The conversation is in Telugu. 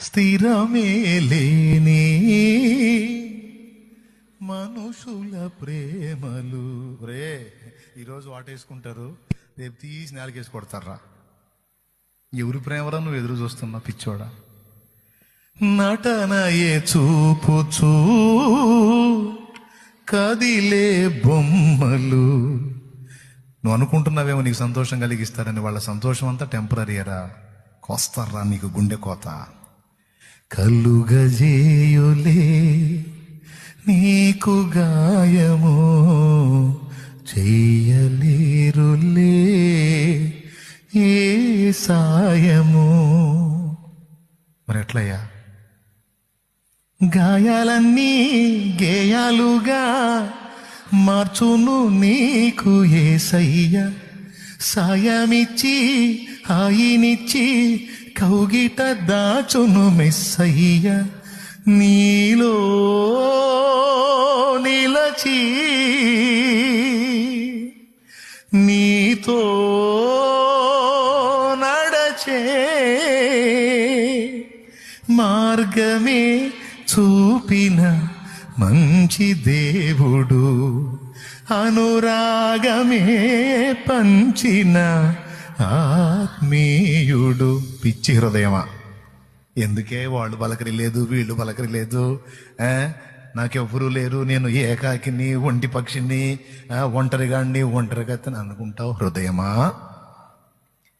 స్థిరమే లేని మనుషుల ప్రేమలు. రే ఈరోజు వాటేసుకుంటారు, రేపు తీసి నేలకేసి కొడతారా? ఎవరి ప్రేమరా నువ్వు ఎదురు చూస్తున్నా పిచ్చోడా? నటనయే చూపుచూ కదిలే బొమ్మలు. నువ్వు అనుకుంటున్నావేమో నీకు సంతోషం కలిగిస్తారని, వాళ్ళ సంతోషం అంతా టెంపరీరా. కోస్తారా నీకు గుండె కోత. కలుగజేయులే నీకు గాయము, చెయ్యలేరులే ఏ సాయము. మరి ఎట్లయ్యా? గాయాలన్నీ గేయాలుగా మార్చును నీకు యేసయ్య. సాయమిచ్చి హాయినిచ్చి కౌగిట దాచును మెస్సయ్య. నీలో నిలచి నీతో నడచే మార్గమే చూపిన మంచి దేవుడు, అనురాగమే పంచిన ఆత్మీయుడు. పిచ్చి హృదయమా, ఎందుకే వాళ్ళు పలకరిలేదు వీళ్ళు పలకరిలేదు, నాకెవ్వరూ లేరు, నేను ఏకాకిని ఒంటి పక్షిని ఒంటరిగాడిని ఒంటరిగత్తని అనుకుంటావు హృదయమా?